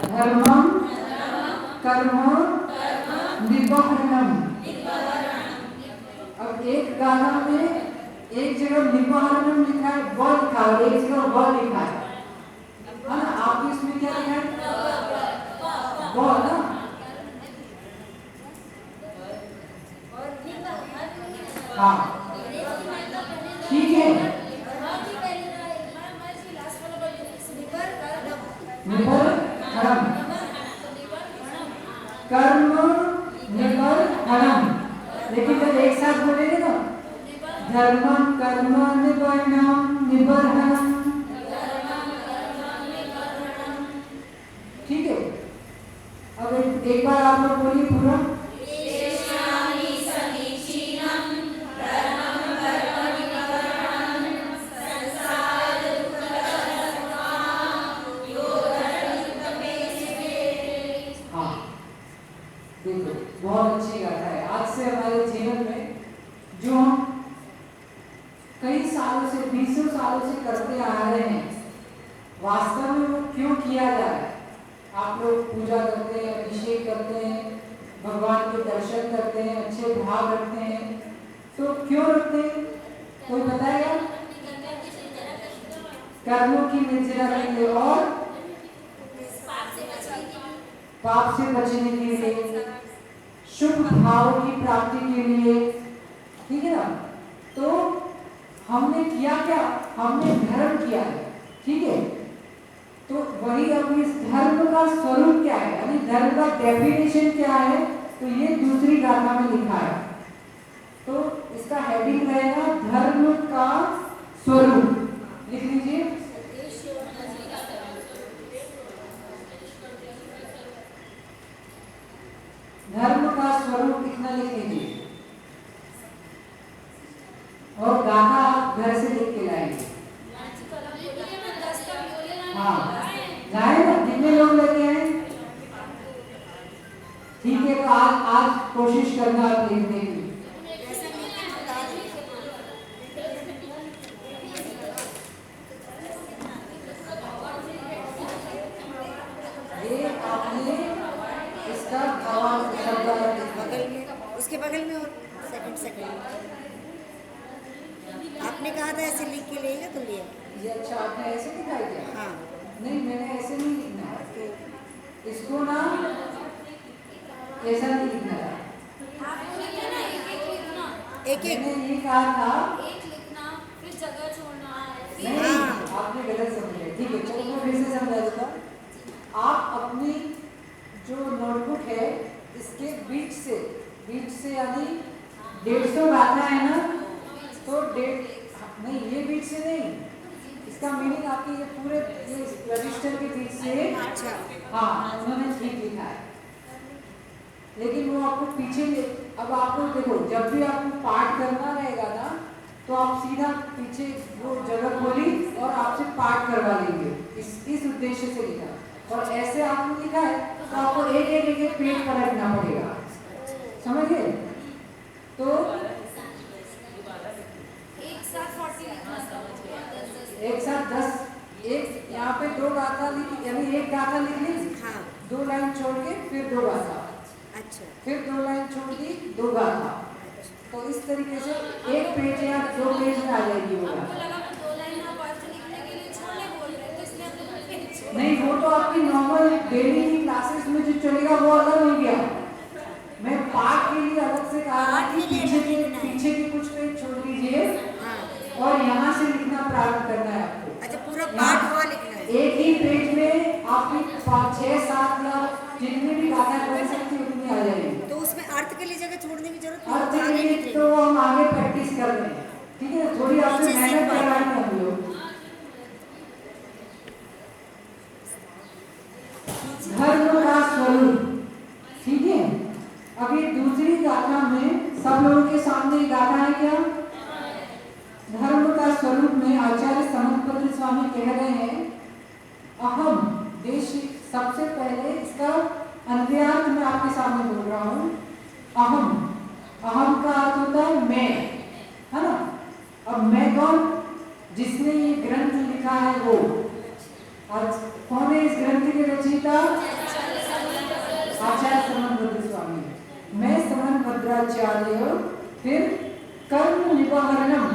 धर्मम कर्म निबहरणम। अब एक गाना में एक जगह निबहरणम लिखा है, व लिखा है, एक जगह व लिखा है ना? आप इसमें क्या लिखा है? व ना? हाँ ठीक है। निबहरणम कर्म निबहरणम, लेकिन जब एक साथ बोलेंगे ना, धर्मम कर्म निबहरणम निबहरणम, ठीक है। अब एक बार आप लोग बोलिए पूरा। देखो बहुत अच्छी गाथा है। आज से हमारे जीवन में जो हम कई सालों से, 20 सालों से करते आ रहे हैं, वास्तव में वो क्यों किया जा रहा है? आप लोग पूजा करते हैं, अभिषेक करते हैं, भगवान के दर्शन करते हैं, अच्छे भाव रखते हैं, तो क्यों रखते हैं? कोई बताएगा? कर्मों की निर्जरा के लिए और पाप से बचने के लिए, शुभ भाव की प्राप्ति के लिए, ठीक है ना? तो हमने किया क्या? हमने धर्म किया है, ठीक है। तो वही अब इस धर्म का स्वरूप क्या है, यानी धर्म का डेफिनेशन क्या है, तो ये दूसरी गाथा में लिखा है। तो इसका हेडिंग रहेगा धर्म का स्वरूप। लिख लीजिए। धर्म का स्वरूप इतना लिख लीजिए, और गाथा आप घर से लिख के लाएंगे। हाँ लाए ना? कितने लोग लगे हैं? ठीक है, तो आज कोशिश करना आप लिखने की। ये आपने इसका उसके बगल में सेकंड आपने कहा था ऐसे लिख के लेगा तो लिया। ये अच्छा आपने ऐसे दिखाई दिया? हाँ नहीं, मैंने ऐसे नहीं लिखना है, इसको ना ऐसा नहीं लिखना है। एक मैंने ये कहा था एक लिखना फिर जगह छोड़ना। नहीं, आपने गलत समझा। ठीक है, चलो मैं फिर से समझा देता हूँ। आप अपनी जो नोटबुक है, इसके बीच से यानी 150 गाथा है ना, तो नहीं, ये बीच से नहीं, इसका मीनिंग आपकी ये पूरे ये रजिस्टर के बीच से। अच्छा हाँ, उन्होंने ठीक लिखा है, लेकिन वो आपको पीछे अब आपको देखो, जब भी आपको पाठ करना रहेगा ना, तो आप सीधा पीछे वो जगह खोली और आपसे पाठ करवा लेंगे। इस उद्देश्य से लिखा। और ऐसे आपने लिखा है तो आपको एक पेज पलटना पड़ेगा, समझिए? तो एक साथ 10, एक यहाँ पे 2 गाथा लिख, यानी एक गाथा लिख ली, हाँ 2 लाइन छोड़ के फिर 2 गाथा, अच्छा फिर 2 लाइन छोड़ दी, 2 गाथा। तो इस तरीके से एक पेज या 2 पेज में आ जाएगी वो गाथा। नहीं, वो तो आपकी नॉर्मल डेली की क्लासेस में जो चलेगा वो अलग हो गया। मैं पाठ के लिए अलग से कहा था कि पीछे की कुछ पेज छोड़ दीजिए और यहाँ से लिखना प्रारंभ करना है आपको। अच्छा पूरा पाठ हुआ लिखना है। एक ही पेज में आपकी 5, 6, 7 या जितनी भी गाथा बोल सकती है उतनी आ जाएगी। तो उसमें अर्थ के लिए जगह छोड़ने की जरूरत अर्थ के लिए तो हम आगे प्रैक्टिस कर रहे हैं, ठीक है? थोड़ी आपसे मेहनत करवानी है हम लोग। धर्म का स्वरूप, ठीक है? अब ये दूसरी गाथा में सब लोगों के सामने गाथा है क्या? धर्म का स्वरूप में आचार्य समंतपत्र स्वामी कह रहे हैं, अहम देश। सबसे पहले इसका अन्वयार्थ मैं आपके सामने बोल रहा हूँ। अहम का अर्थ होता है मैं, है ना? अब मैं कौन? जिसने ये ग्रंथ लिखा है वो। और कौन है इस ग्रंथ के रचयिता? फिर कर्म निवारणम,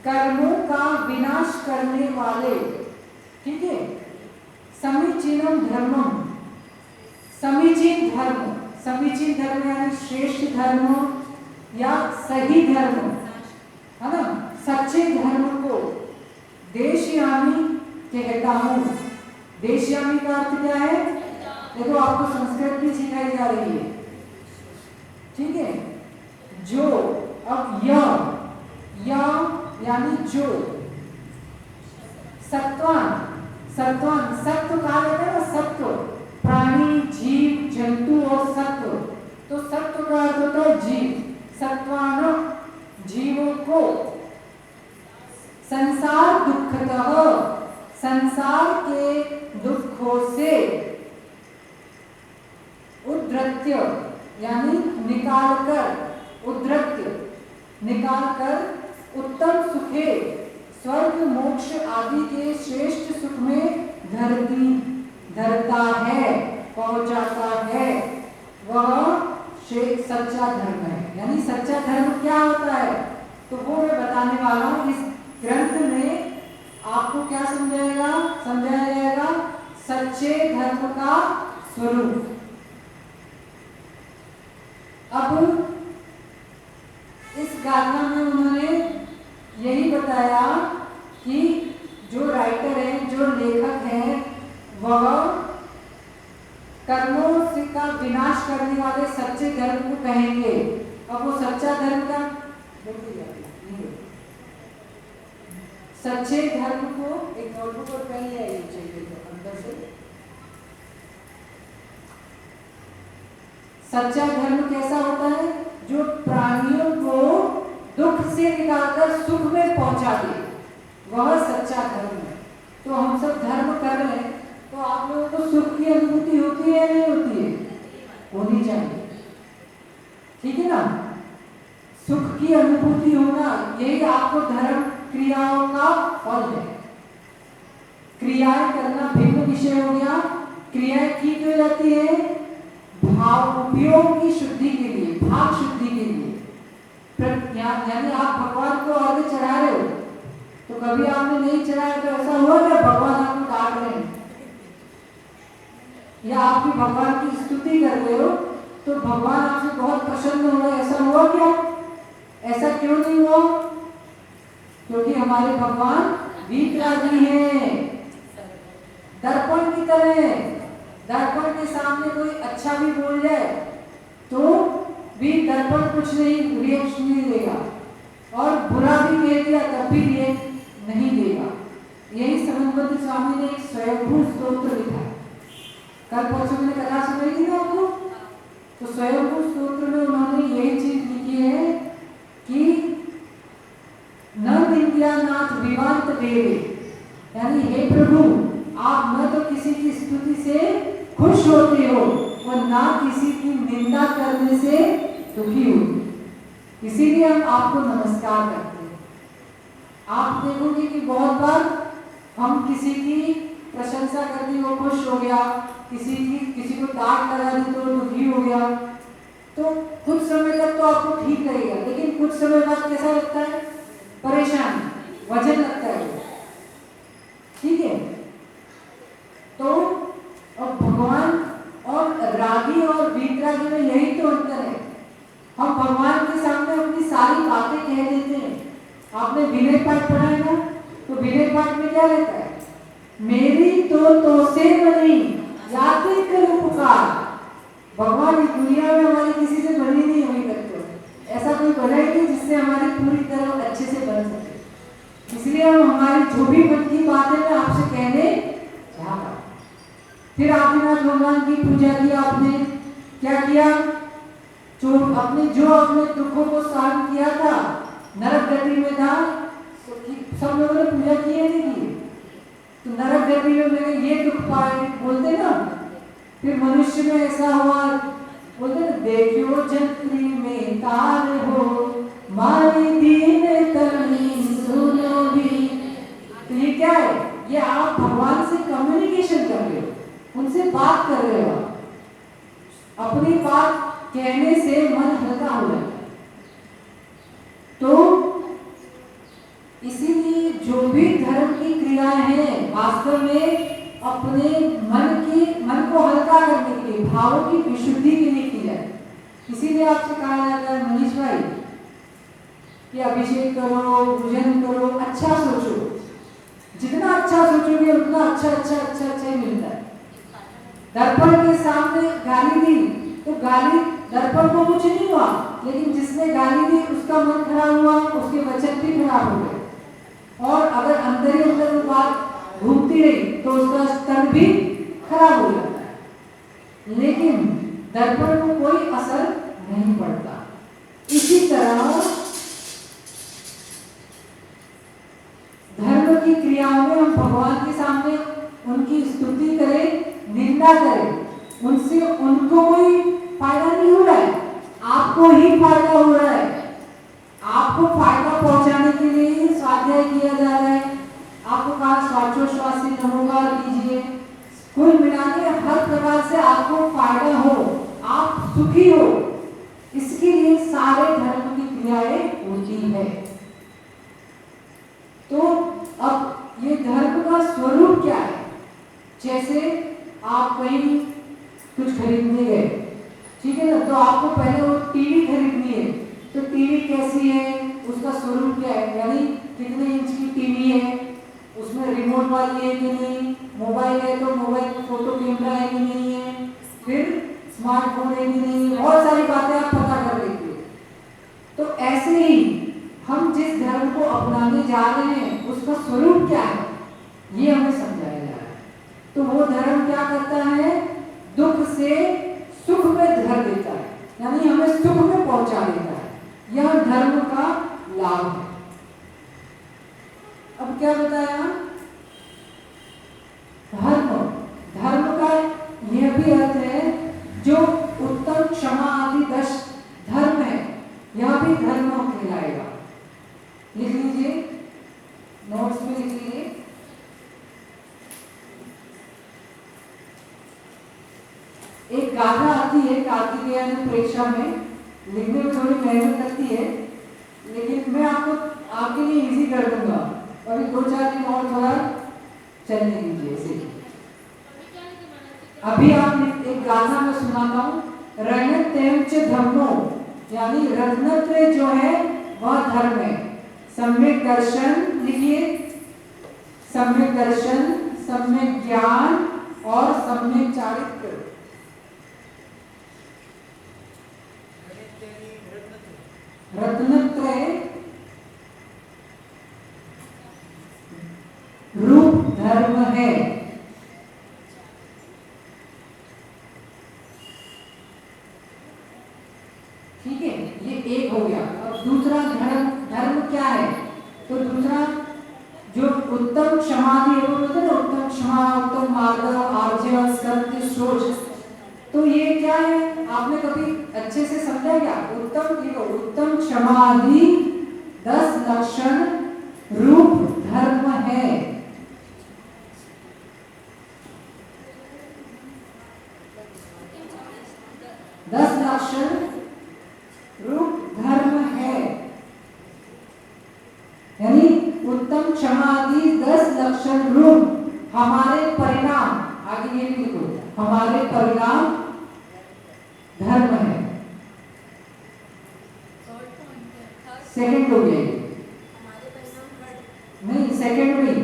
कर्मों का विनाश करने वाले, ठीक है। समीचीनम धर्मम, समीचीन धर्म, समीचीन धर्म यानी श्रेष्ठ धर्म या सही धर्म, है ना, सच्चे धर्म को देशयामी कहता हूं। देशयामी का अर्थ क्या है? देखो आपको संस्कृत भी सिखाई जा रही है, ठीक है। जो, अब यह यानी जो, सत्वान, सत्वान, सत्व कहा जाता है ना, सत्व, प्राणी, जीव, जंतु और सत्व। तो सत्व का अर्थ होता है जीव, सत्वान, जीवों को संसार दुखतः, संसार के दुखों से, उद्धृत्य यानी निकालकर, उद्धृत्य निकालकर, उत्तम सुखे, स्वर्ग मोक्ष आदि के श्रेष्ठ सुख में धरता है, पहुंचाता है, वह सच्चा धर्म है। यानी सच्चा धर्म क्या होता है, तो वो मैं बताने वाला हूं। इस ग्रंथ में आपको क्या समझाया जाएगा? सच्चे धर्म का स्वरूप। अब इस गाथा में उन्होंने यही बताया कि जो राइटर है, जो लेखक है, वह कर्मों से का विनाश करने वाले सच्चे धर्म को कहेंगे। अब वो सच्चा धर्म का, सच्चे धर्म को एक नोटबुक और पेन ले आइए चाहिए तो अंदर से। सच्चा धर्म कैसा होता है? जो प्राणियों को दुख से निकालकर सुख में पहुंचा दे, वह सच्चा धर्म है। तो हम सब धर्म कर रहे हैं, तो आप लोगों को सुख की अनुभूति होती है या नहीं होती है? होनी चाहिए, ठीक है ना। सुख की अनुभूति होना, यही आपको धर्म क्रियाओं का फल है। क्रियाएं करना भिन्न विषय हो गया। क्रियाएं की क्यों जाती है? भाव उपयोग की शुद्धि के लिए, भाव शुद्धि के लिए। यानी आप भगवान को आगे चढ़ा रहे हो, तो कभी आपने नहीं चढ़ाया तो ऐसा हुआ क्या भगवान आपको डांट रहे हैं, या आप भी भगवान की स्तुति कर रहे हो तो भगवान आपसे बहुत प्रसन्न हो रहे, ऐसा हुआ क्या? ऐसा क्यों नहीं हुआ? क्योंकि हमारे भगवान वीतरागी हैं, दर्पण की तरह। दर्पण के सामने कोई अच्छा भी बोल जाए तो भी दर्पण कुछ नहीं, रिएक्शन नहीं देगा, और बुरा भी कह दिया तब भी रिएक्ट नहीं देगा। यही समन्वत स्वामी ने एक स्वयंभू स्तोत्र लिखा। कल परसों मैंने कथा सुनाई थी ना आपको, तो स्वयंभू स्तोत्र में उन्होंने यही चीज लिखी है कि न विद्यानाथ विवांत देवे, यानी हे प्रभु, आप न तो किसी की स्तुति से खुश होते हो और ना किसी की निंदा करने से दुखी होते, इसीलिए हम आपको नमस्कार करते हैं। आप देखोगे कि बहुत बार हम किसी की प्रशंसा करके वो खुश हो गया, किसी को डांट लगा दी तो दुखी हो गया, तो कुछ समय तक तो आपको ठीक लगेगा, लेकिन कुछ समय बाद कैसा लगता है? परेशान, वजन लगता है, ठीक है। तो अब भगवान और रागी और वीतरागी में यही तो अंतर है। हम भगवान के सामने अपनी सारी बातें कह देते हैं। आपने विनय पाठ पढ़ा है ना, तो विनय पाठ में क्या रहता है? मेरी तो से बनी यात्री कर उपकार। भगवान इस दुनिया में हमारी किसी से बनी नहीं हुई करते, ऐसा कोई बना ही नहीं जिससे हमारी पूरी तरह अच्छे से बन सके। इसलिए हम हमारी जो भी मन की बातें मैं आपसे कहने जा रहा। फिर आदिनाथ भगवान की पूजा की आपने, क्या किया? जो आपने दुखों को सहन किया था, नरक गति में था, सब लोगों ने पूजा की है नहीं की? तो नरक गति में मैंने ये दुख पाए बोलते ना। फिर मनुष्य में ऐसा हुआ, बोलते ना, देखियो जंत्री में तार हो, मारी दीन तरनी सुनो भी। तो ये क्या है? ये आप भगवान से कम्युनिकेशन कर रहे हो, उनसे बात कर रहे हो। अपनी बात कहने से मन हल्का हो जाता है। तो इसीलिए जो भी धर्म की क्रियाएं हैं वास्तव में अपने मन को हल्का करने के लिए, भावों की विशुद्धि के लिए की जाए। इसीलिए आपसे कहा जाता है मनीष भाई कि अभिषेक करो, पूजन करो, अच्छा सोचो। जितना अच्छा सोचोगे उतना अच्छा ही मिलता है। दर्पण के सामने गाली दी तो गाली दर्पण को कुछ नहीं हुआ, लेकिन जिसने गाली दी उसका मन खराब हुआ, उसके वचन भी खराब हो गए। और अगर अंदर ही अंदर वो बात घूमती रही तो उसका स्तर भी खराब हो जाता है, लेकिन दर्पण को कोई असर नहीं पड़ता। इसी तरह धर्म की क्रियाओं में हम भगवान के सामने उनकी स्तुति करें, निंदा करें, उनसे उनको कोई फायदा नहीं हो रहा है, आपको ही फायदा हो रहा है। आपको फायदा पहुंचाने के लिए स्वाध्याय किया जा रहा है। आपको कहा श्वासोश्वासी नमोकार कीजिए। कुल मिलाकर हर प्रकार से आपको फायदा हो, आप सुखी हो, इसके लिए सारे धर्म की क्रियाएं होती है। तो अब ये धर्म का स्वरूप क्या है? जैसे आप कहीं कुछ खरीदने गए, ठीक है ना, तो आपको पहले वो टीवी खरीदनी है, तो टीवी कैसी है, उसका स्वरूप क्या है, यानी कितने इंच की टीवी है, उसमें रिमोट वाली है कि नहीं, मोबाइल है तो मोबाइल में फोटो कैमरा है कि नहीं है, फिर स्मार्टफोन है कि नहीं, बहुत सारी बातें आप पता कर लेते हो। तो ऐसे ही हम जिस धर्म को अपनाने जा रहे हैं उसका स्वरूप क्या है, ये हमें समझाया जा रहा है। तो वो धर्म क्या करता है? दुख से सुख में धर देता है, यानी हमें सुख में पहुंचा देता है। यह धर्म का लाभ है। अब क्या बताया? धर्म का यह भी अर्थ है जो उत्तम, क्षमा आदि 10 धर्म है, यह भी धर्म कहलाएगा। लिख लीजिए, नोट्स में लिख लीजिए। एक गाथा आती है कार्तिकेय प्रेक्षा में, लिखने में थोड़ी मेहनत लगती है, लेकिन मैं आपके लिए इजी कर दूंगा। अभी 2-4 दिन और थोड़ा चलने दीजिए इसे। अभी आप एक गाथा में सुनाता हूँ। रणत्यंच धर्मो, यानी रत्नत्रय जो है वह धर्म है। सम्यक दर्शन लिखिए, सम्यक दर्शन, सम्यक ज्ञान और सम्यक चारित्र। रत्नत्रय रूप धर्म है। ठीक है, ये एक हो गया। अब दूसरा धर्म क्या है? तो दूसरा जो उत्तम क्षमादि बोलते हैं ना, उत्तम क्षमा, उत्तम मार्ग, आर्जव, सत्य, शोच, तो ये क्या है? आपने कभी अच्छे से समझा क्या? उत्तम देखो, उत्तम क्षमादि 10 लक्षण रूप धर्म है। रूप धर्म है, यानी उत्तम क्षमादि 10 लक्षण रूप हमारे परिणाम, आगे ये भी लिखो, हमारे परिणाम धर्म है। सेकंड हो गया, नहीं सेकंड में,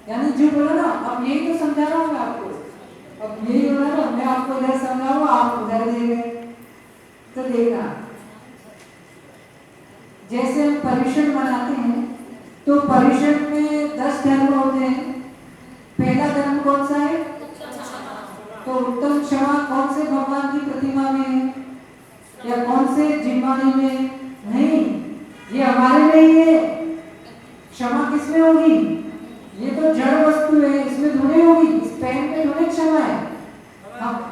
यानी जो बोला ना, अब यही तो समझा रहा हूँ मैं आपको। अब यही बोला ना, मैं आपको इधर समझाऊंगा, आप उधर देंगे, तो देखना। जैसे हम परिषद बनाते हैं तो परिषद में 10 धर्म होते हैं। पहला धर्म कौन सा है? तो उत्तम क्षमा कौन से भगवान की प्रतिमा में है या कौन से जिम्मानी में? नहीं, ये हमारे में ही है। क्षमा किसमें होगी? ये तो जड़ वस्तु है, इसमें थोड़ी होगी, इस पेन में थोड़ी क्षमा है।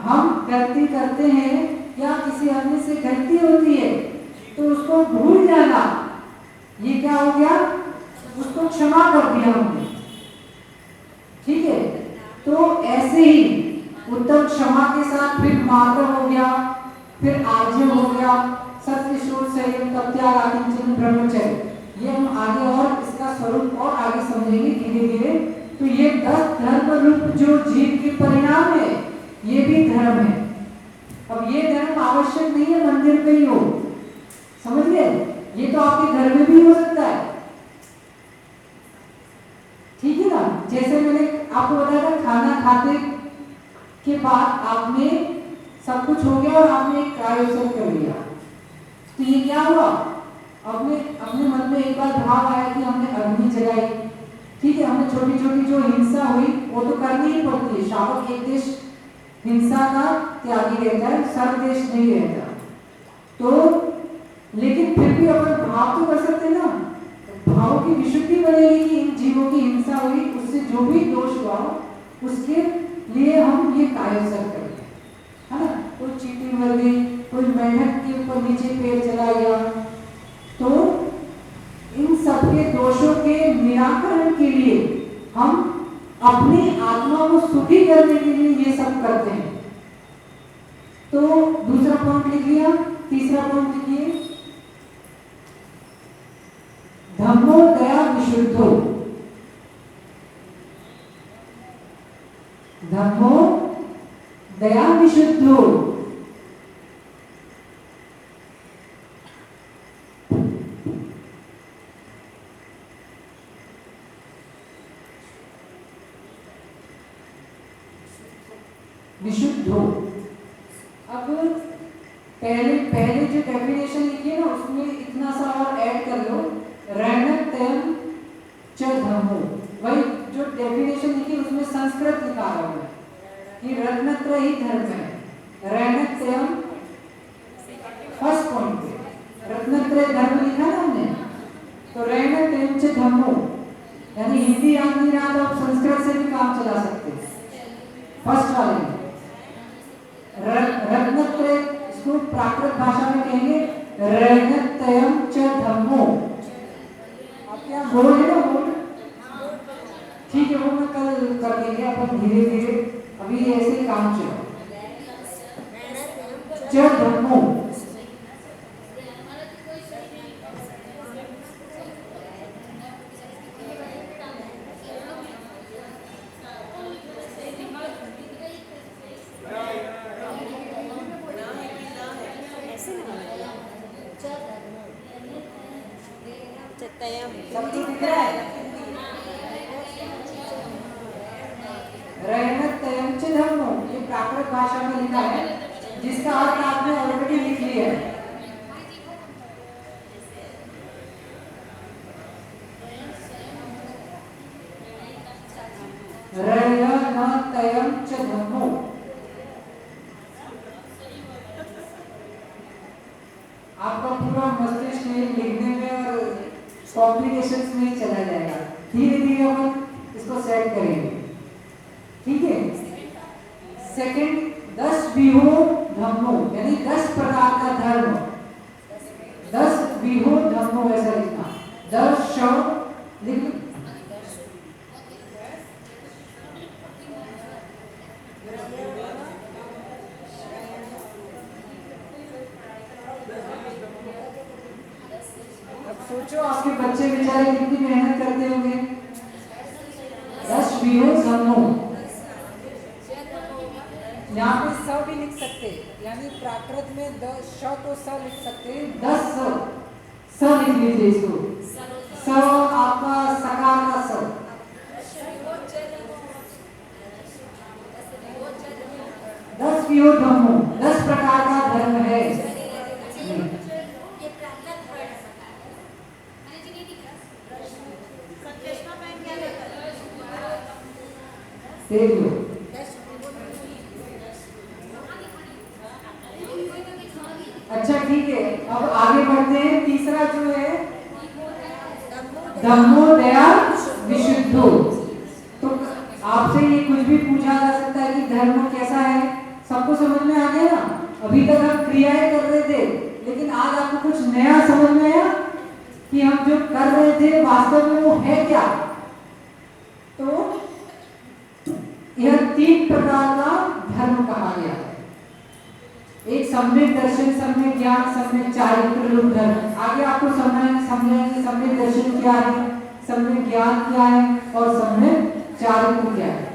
हम गलती करते हैं या किसी अन्य से गलती होती है तो उसको भूल जाना, ये क्या हो गया? उसको क्षमा कर दिया हमने। ठीक है, तो ऐसे ही उत्तम क्षमा के साथ फिर मार्ग हो गया, फिर आर्जव हो त्याग आकिंचन ब्रह्मचर्य, ये हम आगे और इसका स्वरूप और आगे समझेंगे धीरे धीरे। तो ये 10 धर्म रूप जो जीव के परिणाम है, ये भी धर्म है। अब ये धर्म आवश्यक नहीं है मंदिर में ही हो, समझ गए? ये तो आपके घर में भी हो सकता है, ठीक है ना? जैसे मैंने आपको बताया था, खाना खाते के बाद आपने सब कुछ हो गया और आपने एक क्रायोजन कर लिया, तो ये क्या हुआ? अपने मन में एक बार भाव आया कि हमने अग्नि जलाई, ठीक है, हमने छोटी छोटी जो हिंसा हुई वो तो करनी ही पड़ती है। शावक एक देश हिंसा का त्यागी रहता है, सर्वदेश नहीं रहता। तो लेकिन फिर भी अपन भाव तो कर सकते ना, भाव की विशुद्धि बनेगी कि इन जीवों की हिंसा हुई, उससे जो भी दोष हुआ उसके लिए हम ये कायोत्सव करें, है ना? कोई चींटी मर गई, कोई मेंढक के ऊपर नीचे पैर चला गया, तो इन सबके दोषों के निराकरण के लिए हम अपनी आत्मा को सुखी करने के लिए ये सब करते हैं। तो दूसरा पॉइंट लिख लिया, तीसरा पॉइंट लिखिए, धम्मो दया विशुद्धो। धम्मो दया विशुद्धो। विशुद्धो। अब पहले जो डेफिनेशन लिखी है ना, उसमें इतना सा और ऐड कर लो, रैणत्यम च धम्मो। वही जो डेफिनेशन लिखी उसमें संस्कृत लिखा हुआ है कि रत्नत्रय ही धर्म है। रैणत्यम फर्स्ट पॉइंट पे रत्नत्रय धर्म लिखा ना हमने, तो रैणत्यम च धम्मो, यानी हिंदी याद नहीं रहा तो आप संस्कृत से भी काम चला सकते हैं। फर्स्ट वाले में रत्नत्रय, इसको प्राकृत भाषा में कहेंगे रैणत्यम च धम्मो। आप क्या बोल रहे हो? बोल, ठीक है, वो मैं कल कर देंगे अपन धीरे धीरे, अभी ऐसे ही काम चलो। च धम्मो, सब कुछ दिख रहा है। रैणत्यम च धम्मो, ये प्राकृत भाषा में लिखा है, जिसका अर्थ आपने ऑलरेडी लिख लिया है। रैणत्यम च धम्मो। आपका पूरा मस्तिष्क लिखने में और कॉम्प्लिकेशंस में चला जाएगा, धीरे धीरे हम इसको सेट करेंगे, ठीक है? सेकंड, 10 विहो धम्मो, यानी 10 प्रकार का धर्म। 10 विहो धम्मो ऐसा लिखना, 10 शव लिख। सोचो आपके बच्चे बेचारे कितनी मेहनत करते होंगे। 10 विहो धम्मो, यहाँ पे स भी लिख सकते, यानी प्राकृत में 10 श तो स लिख सकते, 10 स लिख लीजिए इसको। स आपका सकार का स। 10 विहो धम्मो, 10 प्रकार का धर्म है। देख लो, अच्छा ठीक है, अब आगे बढ़ते हैं। तीसरा जो है धम्मो दया विशुद्धो। तो आपसे ये कुछ भी पूछा जा सकता है कि धर्म कैसा है, सबको समझ में आ गया ना? अभी तक हम क्रियाएं कर रहे थे, लेकिन आज आपको कुछ नया समझ में आया कि हम जो कर रहे थे वास्तव में वो है क्या? तो यह 3 प्रकार का धर्म कहा गया है। एक सम्यक दर्शन, सम्यक ज्ञान, सम्यक चारित्र रूप धर्म। आगे आपको समझाएंगे सम्यक दर्शन क्या है, सम्यक ज्ञान क्या है और सम्यक चारित्र क्या है।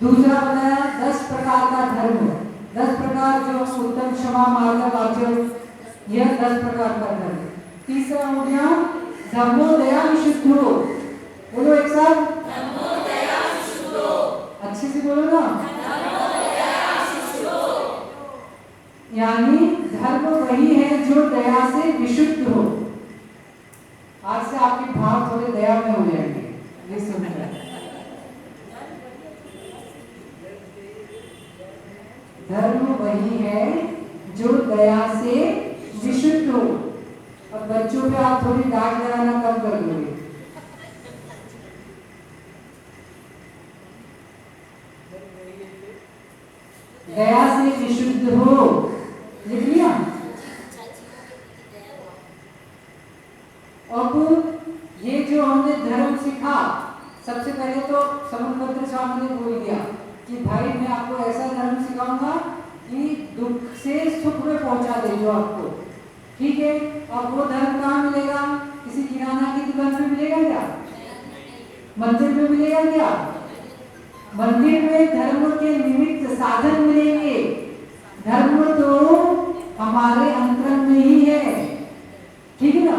दूसरा बताया 10 प्रकार का धर्म, 10 प्रकार जो उत्तम, क्षमा, मार्ग, वाचक, यह 10 प्रकार का धर्म। तीसरा हो गया धर्मो दया विशुद्धो। बोलो एक साथ, धर्मो दया विशुद्धो। अच्छे से बोलो ना, धर्मो दया विशुद्धो। यानी धर्म वही है जो दया से विशुद्ध हो। आज से आपके भाव थोड़े दया में हो जाएंगे, ये सुन रहे। धर्म वही है जो दया से विशुद्ध हो। अब बच्चों पे आप थोड़ी डांट लगाना कम कर दोगे। दया से विशुद्ध हो, लिख लिया। अब ये जो हमने धर्म सीखा, सबसे पहले तो समुद्रभद्र स्वामी ने बोल दिया कि भाई मैं आपको ऐसा धर्म सिखाऊंगा कि दुख से सुख में पहुंचा दे जो आपको, ठीक है। अब वो धर्म कहाँ मिलेगा? किसी किराना की दुकान में मिलेगा क्या? मंदिर में मिलेगा क्या? मंदिर में धर्म के निमित्त साधन मिलेंगे। धर्म तो हमारे अंतरंग में ही है, ठीक है ना।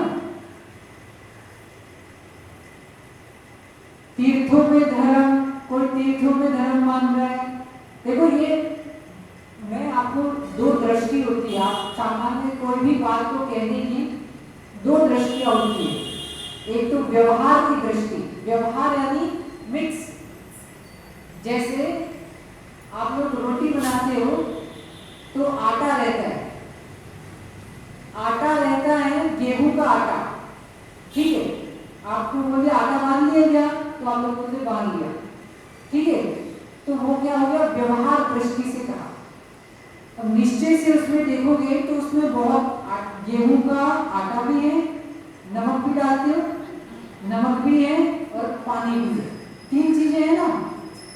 तीर्थों में धर्म, कोई तीर्थों में धर्म मान रहा है। देखो ये मैं आपको दो दृष्टि होती है, आप सामान्य कोई भी बात को कहने की दो दृष्टियां होती है। एक तो व्यवहार की दृष्टि, व्यवहार यानी मिक्स। जैसे आप लोग रोटी बनाते हो तो आटा रहता है, आटा रहता है गेहूं का आटा, ठीक है। आपको बोले आटा बांध लिया गया तो आप लोग बोलते बांध लिया, ठीक है। तो वो क्या हो गया? व्यवहार दृष्टि से कहा। अब निश्चय से उसमें देखोगे तो उसमें बहुत गेहूं का आटा भी है, नमक भी डालते हो, नमक भी है और पानी भी है, 3 चीजें हैं ना।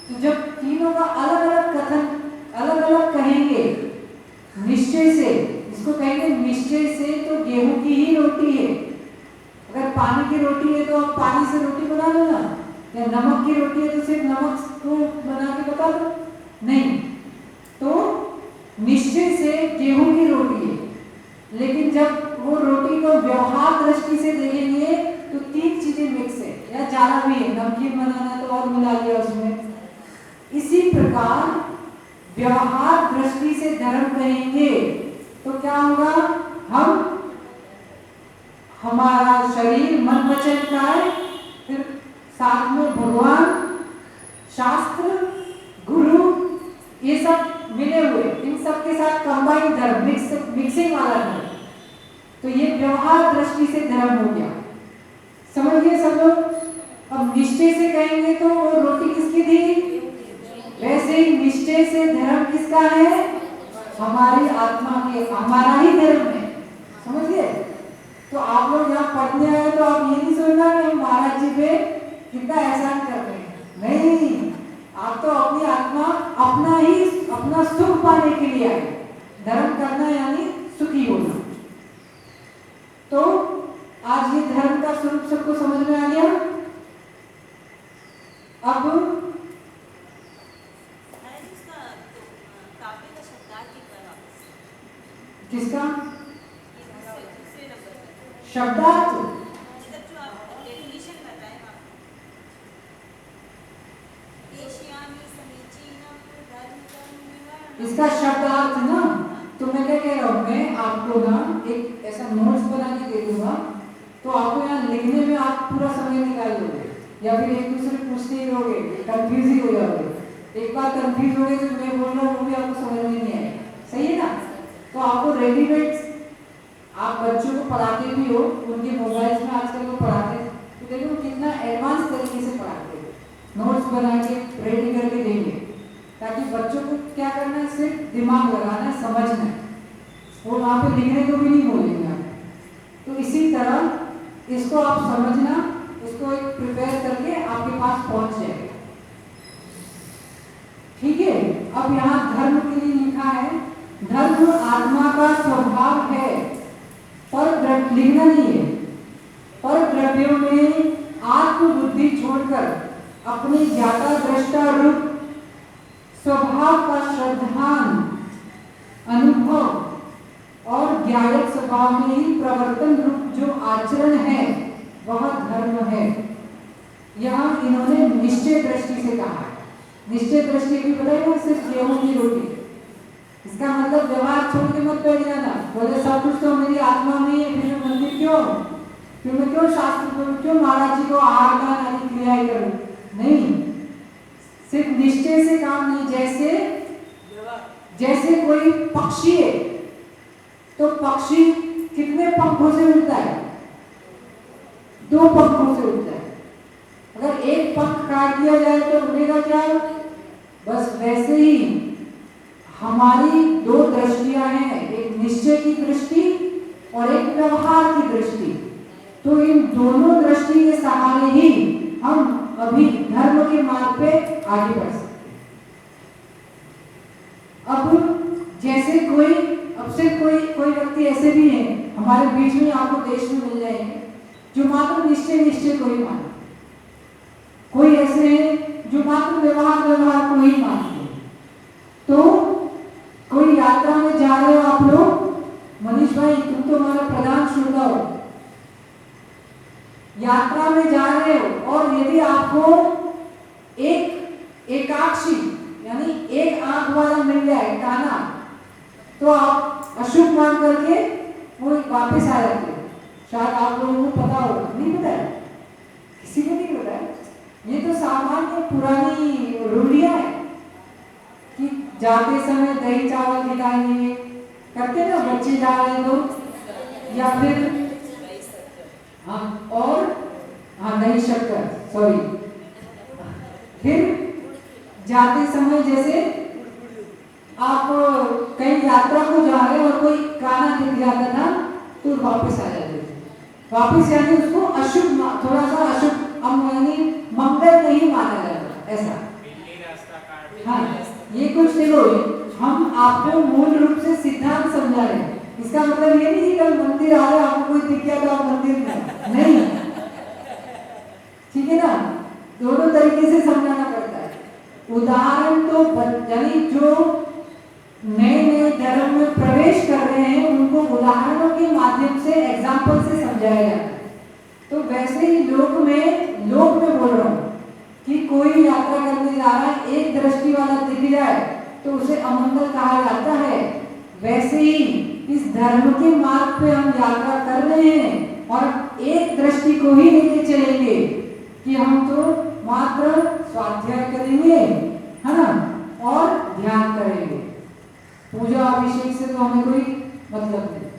तो जब तीनों का अलग अलग कथन अलग अलग कहेंगे निश्चय से, इसको कहेंगे निश्चय से, तो गेहूं की ही रोटी है। अगर पानी की रोटी है तो आप पानी से रोटी बना लो ना, या नमक की रोटी है तो सिर्फ नमक को बना के बता दो, नहीं। तो निश्चय से गेहूं की रोटी है, लेकिन जब वो रोटी को व्यवहार दृष्टि से देखेंगे तो 3 चीजें मिक्स है, या ज्यादा भी है, नमकीन बनाना तो और मिला लिया उसमें। इसी प्रकार व्यवहार दृष्टि से धर्म कहेंगे तो क्या होगा? हमारा शरीर, मन, वचन का है, फिर साथ में भगवान, शास्त्र, गुरु, ये सब मिले हुए, इन सब के साथ कंबाइंड धर्म, मिक्सिंग वाला धर्म। तो ये व्यवहार दृष्टि से धर्म हो गया, समझ गए सब लोग। अब निश्चय से कहेंगे तो वो रोटी किसकी थी? वैसे ही निश्चय से धर्म किसका है? हमारी आत्मा के, हमारा ही धर्म है, समझ गए। तो आप लोग यहाँ पढ़ने आए तो आप ये नहीं सोचना कि हम महाराज जी पे कितना एहसान कर रहे हैं, नहीं। आप तो अपनी आत्मा, अपना सुख पाने के लिए आए। धर्म करना यानी सुखी होना। तो आज ये धर्म का स्वरूप सबको समझ में आ गया। अब किसका शब्दार्थ? इसका शब्दार्थ ना, तो मैं क्या कह रहा हूँ, मैं आपको ना एक ऐसा नोट्स बना के दे दूंगा, तो आपको यहाँ लिखने में आप पूरा समय निकाल दोगे, या फिर एक दूसरे पूछते ही रहोगे, कंफ्यूज ही हो जाओगे। एक बार कंफ्यूज हो गए तो मैं बोल रहा हूँ वो भी आपको समझ में नहीं आएगा, सही है ना। तो आपको रेडीमेड, आप बच्चों को पढ़ाते भी हो, उनके मोबाइल्स में आजकल वो पढ़ाते हैं, तो देखो कितना एडवांस तरीके से पढ़ाते हैं, नोट्स बना के रेडी करके देंगे, ताकि बच्चों को क्या करना है, सिर्फ दिमाग लगाना है, समझना है, वो वहाँ पे लिखने को भी नहीं बोलेंगे आप। तो इसी तरह इसको आप समझना, इसको एक प्रिपेयर करके आपके पास पहुंच जाएगा, ठीक है। अब यहाँ धर्म के लिए लिखा है, धर्म धर्म आत्मा का स्वभाव है, पर लिखना नहीं है। पर द्रव्यों में आत्मबुद्धि छोड़कर अपने ज्ञाता दृष्टा रूप स्वभाव का श्रद्धान अनुभव और ज्ञायक स्वभाव में ही प्रवर्तन रूप जो आचरण है वह धर्म है। यहाँ इन्होंने निश्चय दृष्टि से कहा है। निश्चय दृष्टि भी बताएगा, सिर्फ गेहूं की रोटी, इसका मतलब व्यवहार छोड़ के मत बैठ जाना, बोले सब कुछ तो मेरी आत्मा में है, फिर मैं मंदिर क्यों, फिर मैं क्यों शास्त्र, क्यों महाराज जी को आहार दान आदि क्रियाएं करूं। नहीं, सिर्फ निश्चय से काम नहीं। जैसे कोई पक्षी है, तो पक्षी कितने पंखों से उड़ता है? 2 पंखों से उड़ता है। अगर एक पंख काट दिया जाए तो उड़ेगा क्या? बस वैसे ही हमारी 2 दृष्टियां हैं, एक निश्चय की दृष्टि और एक व्यवहार की दृष्टि। तो इन दोनों दृष्टि के सहारे ही हम अभी धर्म के मार्ग पे आगे बढ़ सकते। अब जैसे अब से कोई व्यक्ति ऐसे भी हैं हमारे बीच में, आपको देश में मिल जाएंगे, जो मात्र निश्चय को ही मानते। कोई ऐसे हैं जो मात्र व्यवहार को ही मानते हैं। तो कोई यात्रा में जा रहे हो आप लोग, मनीष भाई तुम तो हमारा प्रधान श्रोता हो, यात्रा में जा रहे हो और यदि आपको एक एकाक्षी यानी एक आंख वाला मिल जाए काना, तो आप अशुभ मान करके वो वापस आ जाते हो। शायद आप लोगों को पता होगा, नहीं पता है, किसी को नहीं पता है। ये तो सामान्य पुरानी रूढ़ियां है कि जाते समय दही चावल खिलाएंगे, करते ना बच्चे जा रहे तो, या फिर दही शक्कर, सॉरी। फिर जाते समय जैसे आप कहीं यात्रा को जा रहे हो और कोई काना दिख जाता था तो वापस आ जाते थे। वापस यानी उसको अशुभ, थोड़ा सा अशुभ, यानी मंगल नहीं माना जाता ऐसा। हाँ, ये कुछ देखो, हम आपको मूल रूप से सिद्धांत समझा रहे हैं। इसका मतलब ये नहीं कि कल मंदिर आ रहे आपको कोई दिख गया तो आप मंदिर में नहीं, ठीक है ना। दोनों तरीके से समझाना पड़ता है। उदाहरण तो यानी जो नए धर्म में प्रवेश कर रहे हैं उनको उदाहरणों के माध्यम से, एग्जाम्पल से समझाया जाता है। तो वैसे ही लोक में बोल रहा हूँ कि कोई यात्रा करने जा रहा है, एक दृष्टि वाला दिख जाए तो उसे अमंगल कहा जाता है। वैसे ही इस धर्म के मार्ग पे हम यात्रा कर रहे हैं और एक दृष्टि को ही लेके चलेंगे कि हम तो मात्र स्वाध्याय करेंगे, है ना, और ध्यान करेंगे। पूजा अभिषेक से तो हमें कोई मतलब नहीं।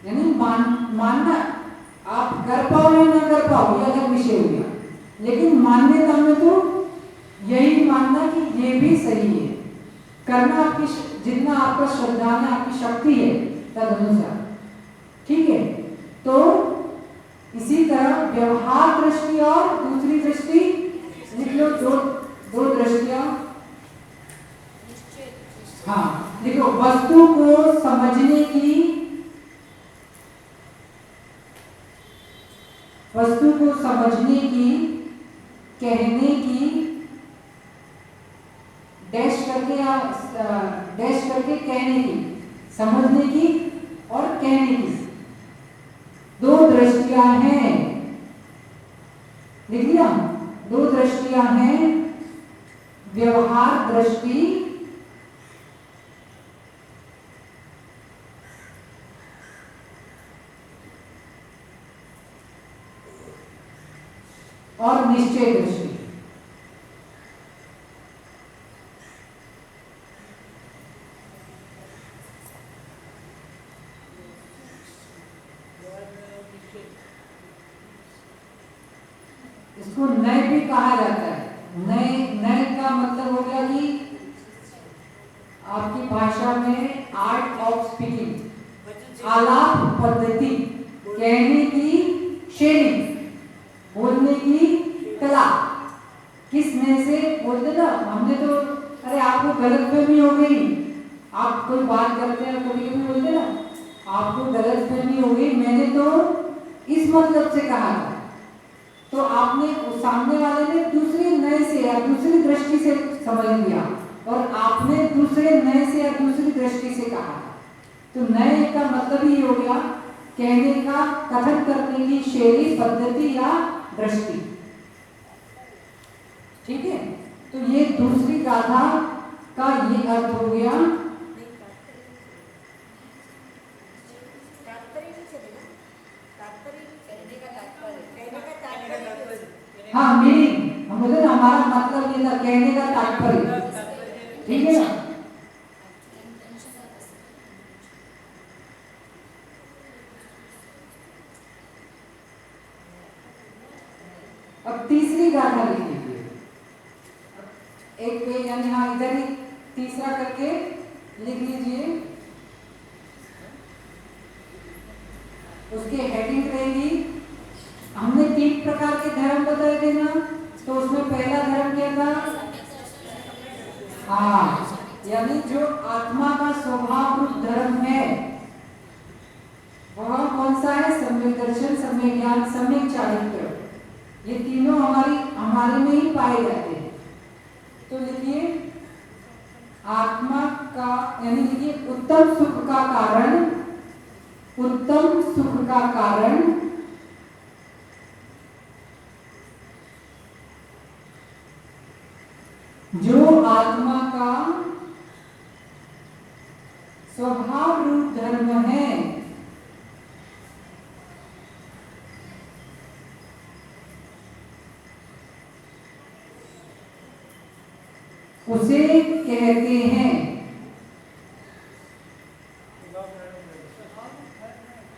यानी मानना आप कर पाओ या ना कर पाओ ये अलग विषय हो गया, लेकिन मान्यता में तो यही मानना कि ये भी सही है। करना आपकी जितना आपका श्रद्धा है, आपकी शक्ति है तदनुसार, ठीक है। तो इसी तरह व्यवहार दृष्टि और दूसरी दृष्टि लिख लो, दो दृष्टियां। हाँ देखो, वस्तु को समझने की, कहने की, डैश करके कहने की, समझने की और कहने की 2 दृष्टियां हैं। लिख लिया, 2 दृष्टियां हैं, व्यवहार दृष्टि और निश्चय दृष्टि। इसको नय भी कहा जाता है। नय का मतलब हो गया कि आपकी भाषा में आर्ट ऑफ स्पीकिंग, आलाप पद्धति, कहने की शैली, बोलने की कला। किस नय से बोलते ना, हमने तो, अरे आपको गलतफहमी हो गई, आप कोई बात करते हैं कभी कभी बोलते ना आपको गलत फहमी हो गई, मैंने तो इस मतलब से कहा था, तो आपने सामने वाले ने दूसरी नए से या दूसरी दृष्टि से समझ लिया और आपने दूसरे नए से या दूसरी दृष्टि से कहा। तो नए का मतलब ही हो गया कहने का, कथन करने की शैली, पद्धति या दृष्टि। ठीक है, तो ये दूसरी गाथा का ये अर्थ हो गया। हाँ, मीनिंग हम बोले ना, हमारा मतलब ये था, कहने का तात्पर्य। ठीक है ना। अब तीसरी गाथा लिख लीजिए, एक पेज यानी हाँ इधर ही तीसरा करके लिख लीजिए। उसके हेडिंग रहेगी, हमने 3 प्रकार के धर्म बताए थे ना, तो उसमें पहला धर्म क्या था? हाँ, यानी जो आत्मा का स्वभाव रूप धर्म है वह कौन सा है? सम्यक दर्शन, सम्यक ज्ञान, सम्यक चारित्र। ये तीनों हमारे में ही पाए जाते हैं। तो लिखिए आत्मा का, यानी लिखिए उत्तम सुख का कारण, उत्तम सुख का कारण जो आत्मा का स्वभाव रूप धर्म है उसे कहते हैं,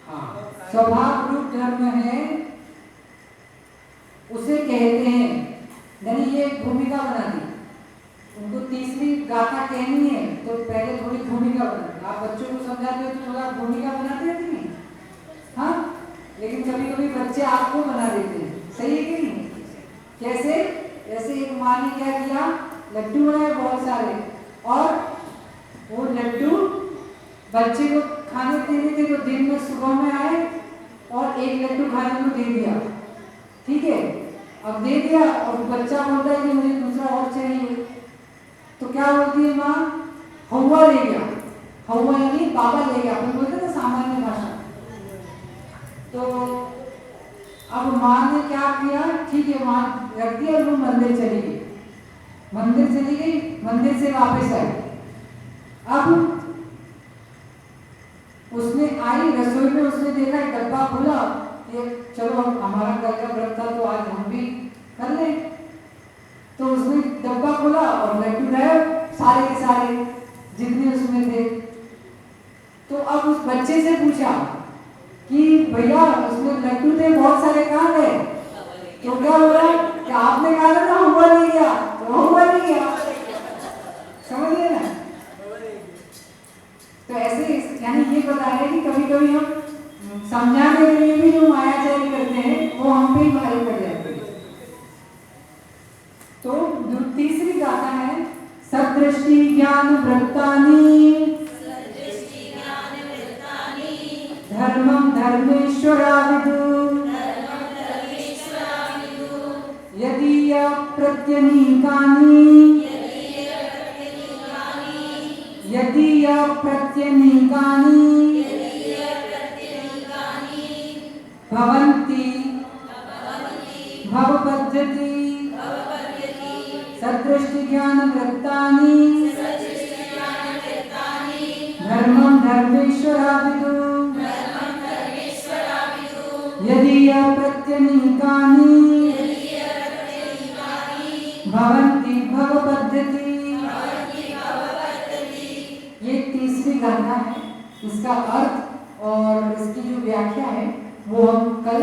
हाँ, स्वभाव रूप धर्म है उसे कहते हैं। यानी ये भूमिका बना दी, उनको तीसरी गाथा कहनी है तो पहले थोड़ी भूमिका बना दी। आप बच्चों को समझाते हो तो थोड़ा भूमिका बनाते हैं कि नहीं? हाँ, लेकिन कभी कभी बच्चे आपको बना देते हैं, सही है कि नहीं? कैसे? जैसे एक माँ ने क्या किया, लड्डू है बहुत सारे और वो लड्डू बच्चे को खाने देने थे, तो दिन में सुबह में आए और एक लड्डू खाने को दे दिया। ठीक है, अब दे दिया और बच्चा बोलता है कि मुझे दूसरा और चाहिए, तो क्या बोलती है माँ? हवा ले गया। हवा यानी बाबा ले गया, अपन बोलते ना सामान्य भाषा। तो अब माँ ने क्या किया, ठीक है माँ रख दिया और वो मंदिर चली गई। मंदिर चली गई, मंदिर से वापस आई। अब उसने आई रसोई में, उसने देखा डब्बा खुला, ये चलो हमारा घर का व्रत था तो आज हम भी कर ले। तो उसने डब्बा खोला और लड्डू रहे सारे के सारे जितने उसमें थे। तो अब उस बच्चे से पूछा कि भैया उसमें लड्डू थे बहुत सारे, कहाँ गए? तो क्या बोला कि आपने कहा था ना हुआ नहीं गया, तो हुआ नहीं गया। समझ गए ना? तो ऐसे यानी ये बता रहे कि कभी कभी हम समझाने के लिए भी जो मायाचारी करते हैं वो हम पे ही भारी पड़ जाते हैं। तो जो तीसरी गाथा है, सदृष्टि ज्ञान वृत्तानि धर्मं धर्मेश्वराविदु यदीय प्रत्यनीकानि यदीय प्रत्यनीकानि भवन्ति भवपद्धति सदृष्टि ज्ञान वृत्तानि धर्मं धर्मेश्वराविदु यदीय प्रत्यनीकानि भवन्ति भवपद्धति। ये तीसरी गाथा है, इसका अर्थ और इसकी जो व्याख्या है वो हम कल,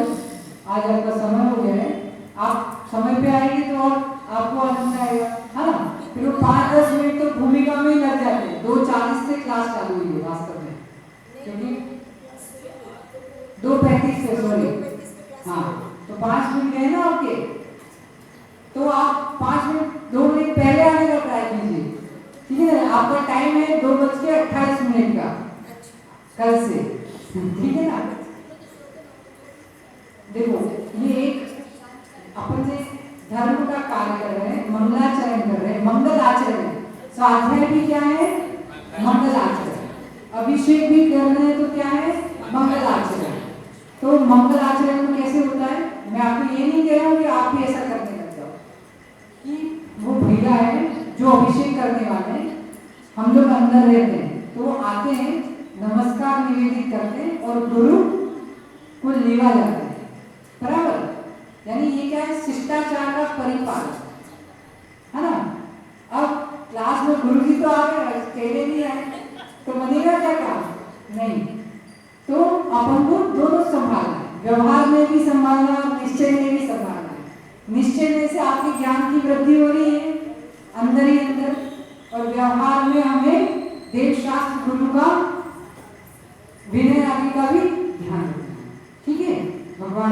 आज आपका समय हो गया है, आप समय पे आएंगे तो और आपको आनंद आएगा, है ना? फिर वो 5-10 मिनट तो भूमिका में ही लग जाते हैं। 2:40 से क्लास चालू हुई है वास्तव में, क्योंकि 2:35 से, सॉरी, हाँ, तो 5 मिनट गए ना आपके, तो आप 5 मिनट 2 मिनट पहले आने का ट्राई कीजिए। ठीक है, आपका टाइम है 2 बज के 28 मिनट का अच्छा कल से, ठीक है ना। देखो ये एक अपन से धर्म का कार्य कर रहे हैं, मंगलाचरण कर रहे हैं, मंगल आचरण। स्वाध्याय भी क्या है? मंगल आचरण। अभिषेक भी कर रहे हैं तो क्या है? मंगल आचरण। तो मंगल आचरण में कैसे होता है? मैं आपको ये नहीं कह रहा हूँ कि आप भी ऐसा करने लग जाओ, कि वो भैया है जो अभिषेक करने वाले हैं, हम लोग अंदर रहते हैं तो वो आते हैं, नमस्कार निवेदित करते हैं और गुरु को लेवा जाते हैं, बराबर। यानी ये क्या है? शिष्टाचार का परिपालन, है ना। अब क्लास में गुरु जी तो आ गए, चेले नहीं आए तो बनेगा क्या काम? नहीं। तो अपन को दोनों संभालना है, व्यवहार में भी संभालना है, निश्चय में भी संभालना है। निश्चय में से आपके ज्ञान की वृद्धि हो रही है अंदर ही अंदर, और व्यवहार में हमें देव शास्त्र गुरु का विनय आदि का भी ध्यान रखना है, ठीक है। भगवान